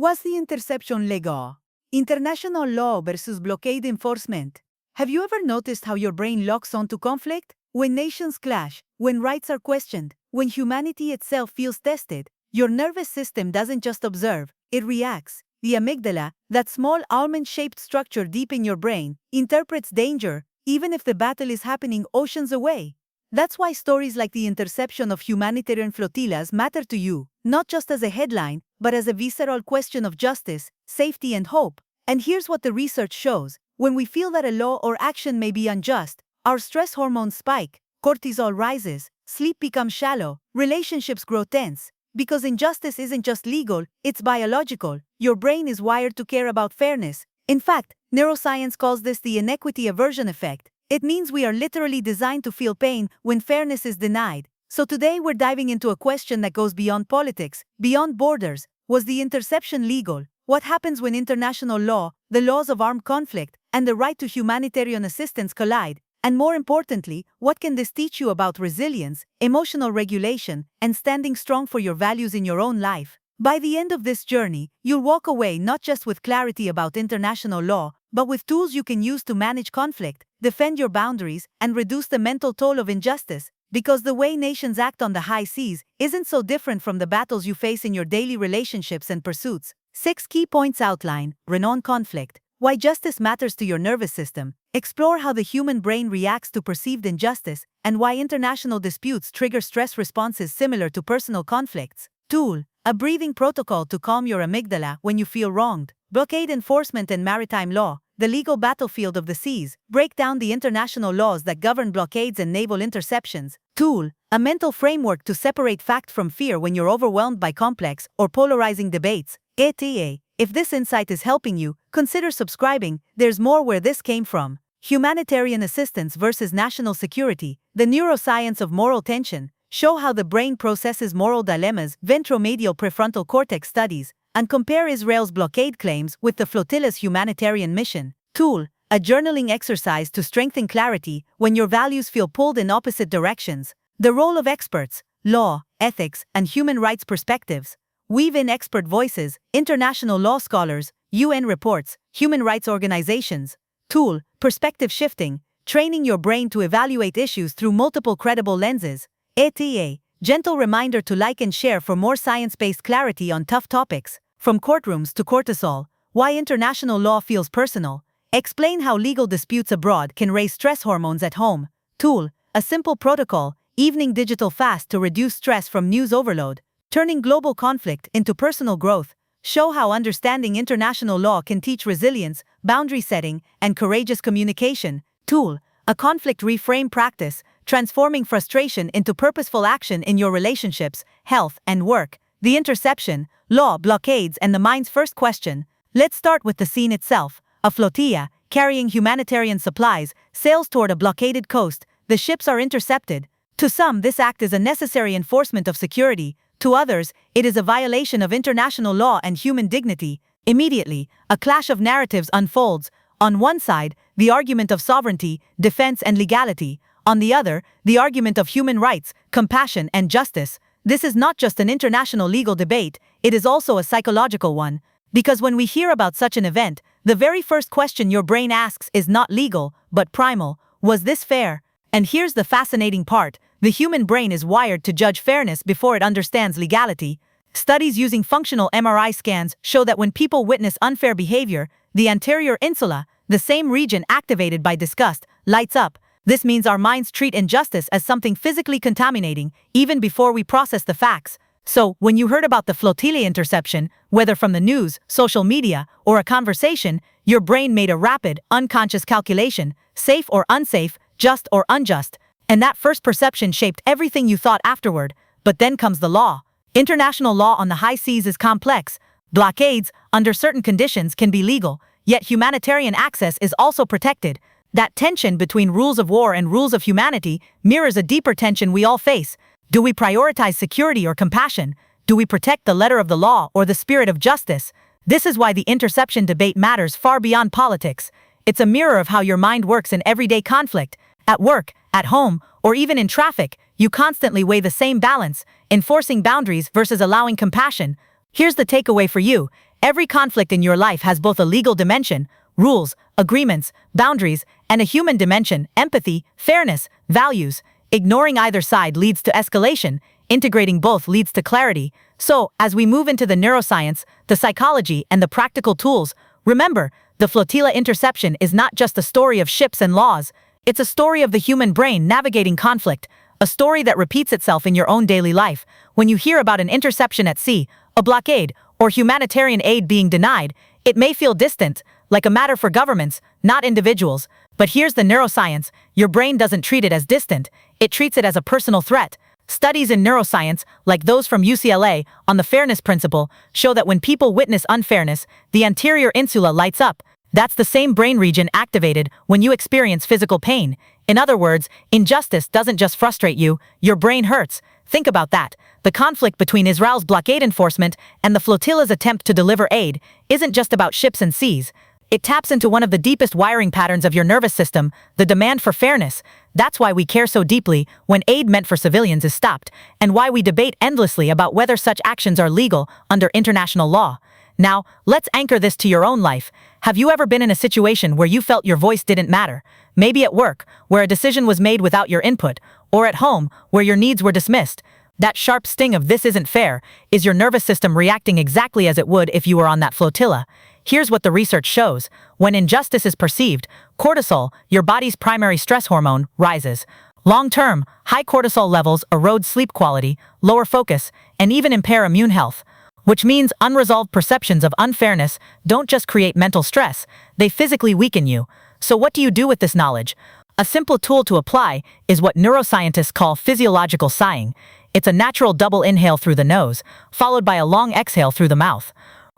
Was the interception legal? International law versus blockade enforcement. Have you ever noticed how your brain locks onto conflict? When nations clash, when rights are questioned, when humanity itself feels tested, your nervous system doesn't just observe, it reacts. The amygdala, that small almond-shaped structure deep in your brain, interprets danger, even if the battle is happening oceans away. That's why stories like the interception of humanitarian flotillas matter to you, not just as a headline, but as a visceral question of justice, safety, and hope. And here's what the research shows. When we feel that a law or action may be unjust, our stress hormones spike, cortisol rises, sleep becomes shallow, relationships grow tense. Because injustice isn't just legal, it's biological. Your brain is wired to care about fairness. In fact, neuroscience calls this the inequity aversion effect. It means we are literally designed to feel pain when fairness is denied. So today we're diving into a question that goes beyond politics, beyond borders. Was the interception legal? What happens when international law, the laws of armed conflict, and the right to humanitarian assistance collide? And more importantly, what can this teach you about resilience, emotional regulation, and standing strong for your values in your own life? By the end of this journey, you'll walk away not just with clarity about international law, but with tools you can use to manage conflict, defend your boundaries, and reduce the mental toll of injustice. Because the way nations act on the high seas isn't so different from the battles you face in your daily relationships and pursuits. 6 key points outline: renowned conflict, why justice matters to your nervous system, explore how the human brain reacts to perceived injustice, and why international disputes trigger stress responses similar to personal conflicts. Tool, a breathing protocol to calm your amygdala when you feel wronged. Blockade enforcement and maritime law, the legal battlefield of the seas, break down the international laws that govern blockades and naval interceptions. Tool, a mental framework to separate fact from fear when you're overwhelmed by complex or polarizing debates. ETA. If this insight is helping you, consider subscribing. There's more where this came from. Humanitarian assistance versus national security, the neuroscience of moral tension. Show how the brain processes moral dilemmas. Ventromedial prefrontal cortex studies, and compare Israel's blockade claims with the flotilla's humanitarian mission. Tool, a journaling exercise to strengthen clarity when your values feel pulled in opposite directions. The role of experts, law, ethics, and human rights perspectives. Weave in expert voices, international law scholars, UN reports, human rights organizations. Tool, perspective shifting, training your brain to evaluate issues through multiple credible lenses. ETA, gentle reminder to like and share for more science-based clarity on tough topics. From courtrooms to cortisol, why international law feels personal. Explain how legal disputes abroad can raise stress hormones at home. Tool, a simple protocol, evening digital fast to reduce stress from news overload. Turning global conflict into personal growth. Show how understanding international law can teach resilience, boundary setting, and courageous communication. Tool, a conflict reframe practice, transforming frustration into purposeful action in your relationships, health, and work. The interception, law, blockades, and the mind's first question. Let's start with the scene itself. A flotilla, carrying humanitarian supplies, sails toward a blockaded coast. The ships are intercepted. To some, this act is a necessary enforcement of security. To others, it is a violation of international law and human dignity. Immediately, a clash of narratives unfolds. On one side, the argument of sovereignty, defense, and legality. On the other, the argument of human rights, compassion, and justice. This is not just an international legal debate, it is also a psychological one. Because when we hear about such an event, the very first question your brain asks is not legal, but primal. Was this fair? And here's the fascinating part. The human brain is wired to judge fairness before it understands legality. Studies using functional MRI scans show that when people witness unfair behavior, the anterior insula, the same region activated by disgust, lights up. This means our minds treat injustice as something physically contaminating, even before we process the facts. So, when you heard about the flotilla interception, whether from the news, social media, or a conversation, your brain made a rapid, unconscious calculation, safe or unsafe, just or unjust. And that first perception shaped everything you thought afterward. But then comes the law. International law on the high seas is complex. Blockades, under certain conditions, can be legal, yet humanitarian access is also protected. That tension between rules of war and rules of humanity mirrors a deeper tension we all face. Do we prioritize security or compassion? Do we protect the letter of the law or the spirit of justice? This is why the interception debate matters far beyond politics. It's a mirror of how your mind works in everyday conflict. At work, at home, or even in traffic, you constantly weigh the same balance, enforcing boundaries versus allowing compassion. Here's the takeaway for you. Every conflict in your life has both a legal dimension, rules, agreements, boundaries, and a human dimension, empathy, fairness, values. Ignoring either side leads to escalation, integrating both leads to clarity. So, as we move into the neuroscience, the psychology, and the practical tools, remember, the flotilla interception is not just a story of ships and laws. It's a story of the human brain navigating conflict, a story that repeats itself in your own daily life. When you hear about an interception at sea, a blockade, or humanitarian aid being denied, it may feel distant, like a matter for governments, not individuals. But here's the neuroscience: your brain doesn't treat it as distant, it treats it as a personal threat. Studies in neuroscience, like those from UCLA on the fairness principle, show that when people witness unfairness, the anterior insula lights up. That's the same brain region activated when you experience physical pain. In other words, injustice doesn't just frustrate you, your brain hurts. Think about that. The conflict between Israel's blockade enforcement and the flotilla's attempt to deliver aid isn't just about ships and seas. It taps into one of the deepest wiring patterns of your nervous system, the demand for fairness. That's why we care so deeply when aid meant for civilians is stopped, and why we debate endlessly about whether such actions are legal under international law. Now, let's anchor this to your own life. Have you ever been in a situation where you felt your voice didn't matter? Maybe at work, where a decision was made without your input, or at home, where your needs were dismissed. That sharp sting of "this isn't fair" is your nervous system reacting exactly as it would if you were on that flotilla. Here's what the research shows. When injustice is perceived, cortisol, your body's primary stress hormone, rises. Long-term, high cortisol levels erode sleep quality, lower focus, and even impair immune health. Which means unresolved perceptions of unfairness don't just create mental stress, they physically weaken you. So what do you do with this knowledge? A simple tool to apply is what neuroscientists call physiological sighing. It's a natural double inhale through the nose, followed by a long exhale through the mouth.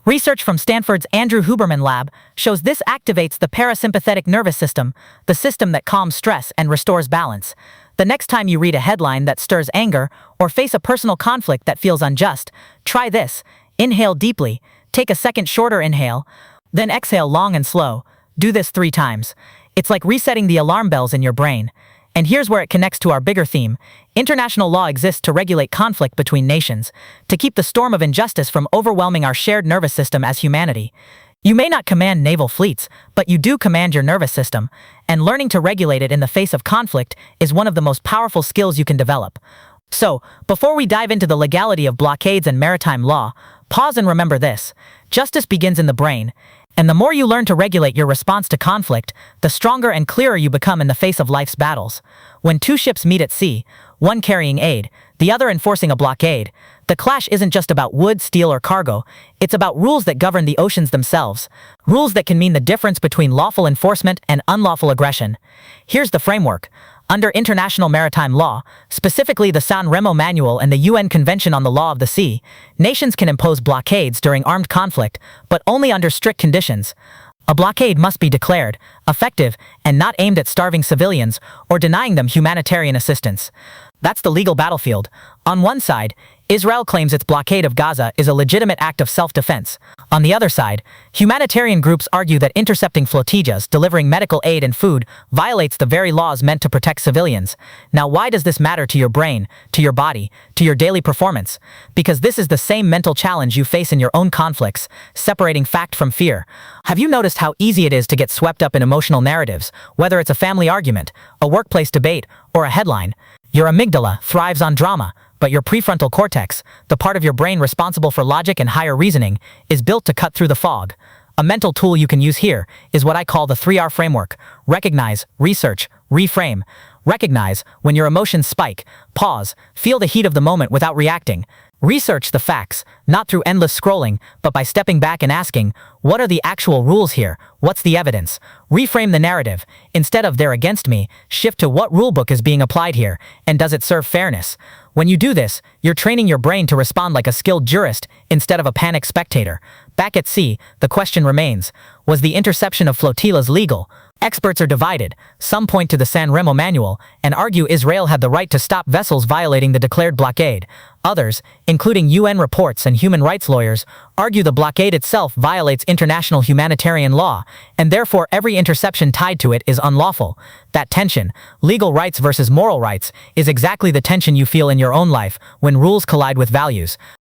Research from Stanford's Andrew Huberman lab shows this activates the parasympathetic nervous system, the system that calms stress and restores balance. The next time you read a headline that stirs anger or face a personal conflict that feels unjust, try this. Inhale deeply, take a second shorter inhale, then exhale long and slow. Do this 3 times. It's like resetting the alarm bells in your brain. And here's where it connects to our bigger theme. International law exists to regulate conflict between nations, to keep the storm of injustice from overwhelming our shared nervous system as humanity. You may not command naval fleets, but you do command your nervous system, and learning to regulate it in the face of conflict is one of the most powerful skills you can develop. So, before we dive into the legality of blockades and maritime law, pause and remember this. Justice begins in the brain, and the more you learn to regulate your response to conflict, the stronger and clearer you become in the face of life's battles. When 2 ships meet at sea, one carrying aid, the other enforcing a blockade, the clash isn't just about wood, steel, or cargo, it's about rules that govern the oceans themselves. Rules that can mean the difference between lawful enforcement and unlawful aggression. Here's the framework. Under international maritime law, specifically the San Remo Manual and the UN Convention on the Law of the Sea, nations can impose blockades during armed conflict, but only under strict conditions. A blockade must be declared, effective, and not aimed at starving civilians or denying them humanitarian assistance. That's the legal battlefield. On one side, Israel claims its blockade of Gaza is a legitimate act of self-defense. On the other side, humanitarian groups argue that intercepting flotillas delivering medical aid and food violates the very laws meant to protect civilians. Now, why does this matter to your brain, to your body, to your daily performance? Because this is the same mental challenge you face in your own conflicts, separating fact from fear. Have you noticed how easy it is to get swept up in emotional narratives, whether it's a family argument, a workplace debate, or a headline? Your amygdala thrives on drama, but your prefrontal cortex, the part of your brain responsible for logic and higher reasoning, is built to cut through the fog. A mental tool you can use here is what I call the 3R framework. Recognize, research, reframe. Recognize when your emotions spike. Pause. Feel the heat of the moment without reacting. Research the facts, not through endless scrolling, but by stepping back and asking, what are the actual rules here? What's the evidence? Reframe the narrative. Instead of "they're against me," shift to "what rulebook is being applied here, and does it serve fairness?" When you do this, you're training your brain to respond like a skilled jurist instead of a panicked spectator. Back at sea, the question remains, was the interception of flotillas legal? Experts are divided. Some point to the San Remo Manual and argue Israel had the right to stop vessels violating the declared blockade. Others, including UN reports and human rights lawyers, argue the blockade itself violates international humanitarian law, and therefore every interception tied to it is unlawful. That tension, legal rights versus moral rights, is exactly the tension you feel in your own life when rules collide with values.